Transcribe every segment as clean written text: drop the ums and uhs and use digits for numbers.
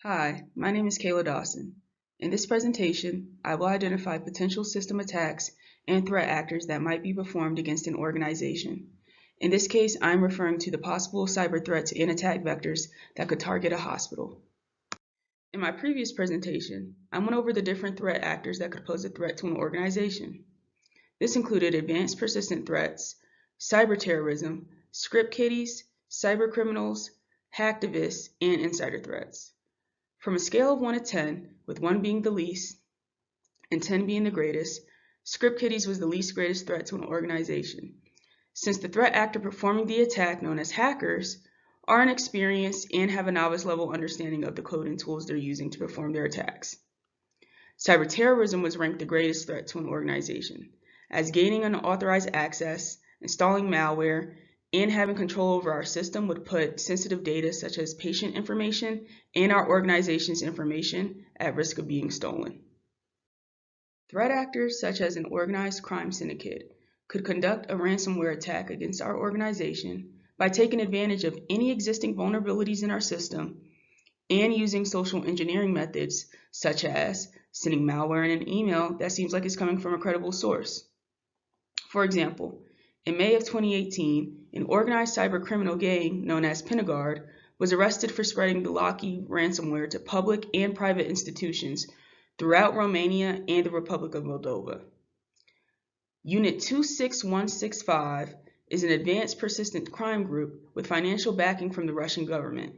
Hi, my name is Kayla Dawson. In this presentation, I will identify potential system attacks and threat actors that might be performed against an organization. In this case, I'm referring to the possible cyber threats and attack vectors that could target a hospital. In my previous presentation, I went over the different threat actors that could pose a threat to an organization. This included advanced persistent threats, cyber terrorism, script kiddies, cyber criminals, hacktivists, and insider threats. From a scale of 1 to 10, with 1 being the least and 10 being the greatest, script kiddies was the least greatest threat to an organization, since the threat actor performing the attack, known as hackers, are inexperienced and have a novice level understanding of the code and tools they're using to perform their attacks. Cyber terrorism was ranked the greatest threat to an organization, as gaining unauthorized access, installing malware, and having control over our system would put sensitive data such as patient information and our organization's information at risk of being stolen. Threat actors such as an organized crime syndicate could conduct a ransomware attack against our organization by taking advantage of any existing vulnerabilities in our system and using social engineering methods such as sending malware in an email that seems like it's coming from a credible source. For example, in May of 2018, an organized cyber criminal gang known as Penagard was arrested for spreading the Locky ransomware to public and private institutions throughout Romania and the Republic of Moldova. Unit 26165 is an advanced persistent crime group with financial backing from the Russian government.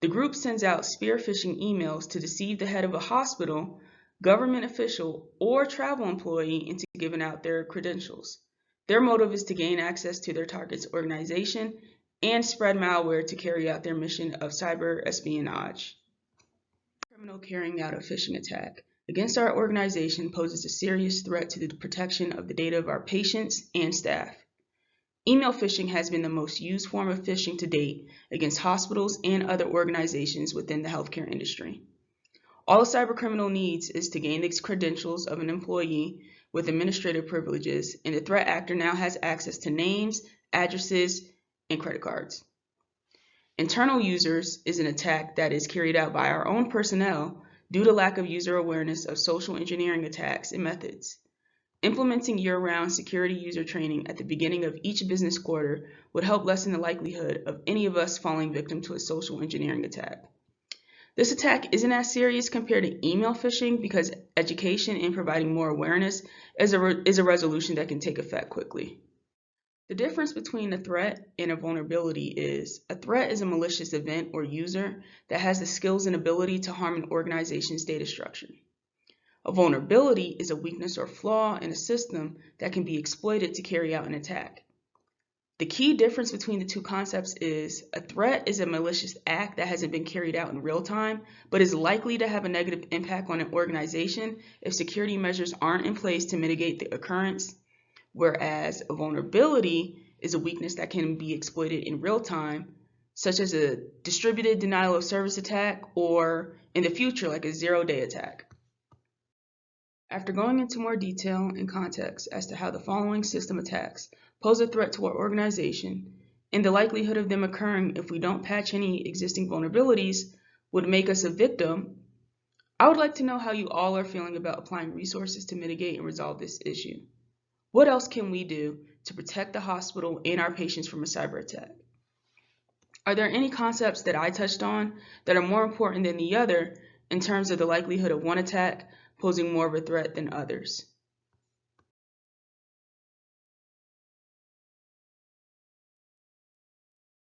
The group sends out spear phishing emails to deceive the head of a hospital, government official, or travel employee into giving out their credentials. Their motive is to gain access to their target's organization and spread malware to carry out their mission of cyber espionage. A criminal carrying out a phishing attack against our organization poses a serious threat to the protection of the data of our patients and staff. Email phishing has been the most used form of phishing to date against hospitals and other organizations within the healthcare industry. All a cybercriminal needs is to gain the credentials of an employee with administrative privileges, and the threat actor now has access to names, addresses, and credit cards. Internal users is an attack that is carried out by our own personnel due to lack of user awareness of social engineering attacks and methods. Implementing year-round security user training at the beginning of each business quarter would help lessen the likelihood of any of us falling victim to a social engineering attack. This attack isn't as serious compared to email phishing because education and providing more awareness is a resolution that can take effect quickly. The difference between a threat and a vulnerability is a threat is a malicious event or user that has the skills and ability to harm an organization's data structure. A vulnerability is a weakness or flaw in a system that can be exploited to carry out an attack. The key difference between the two concepts is a threat is a malicious act that hasn't been carried out in real time, but is likely to have a negative impact on an organization if security measures aren't in place to mitigate the occurrence, whereas a vulnerability is a weakness that can be exploited in real time, such as a distributed denial of service attack or in the future like a zero-day attack. After going into more detail and context as to how the following system attacks pose a threat to our organization and the likelihood of them occurring if we don't patch any existing vulnerabilities would make us a victim, I would like to know how you all are feeling about applying resources to mitigate and resolve this issue. What else can we do to protect the hospital and our patients from a cyber attack? Are there any concepts that I touched on that are more important than the other in terms of the likelihood of one attack posing more of a threat than others?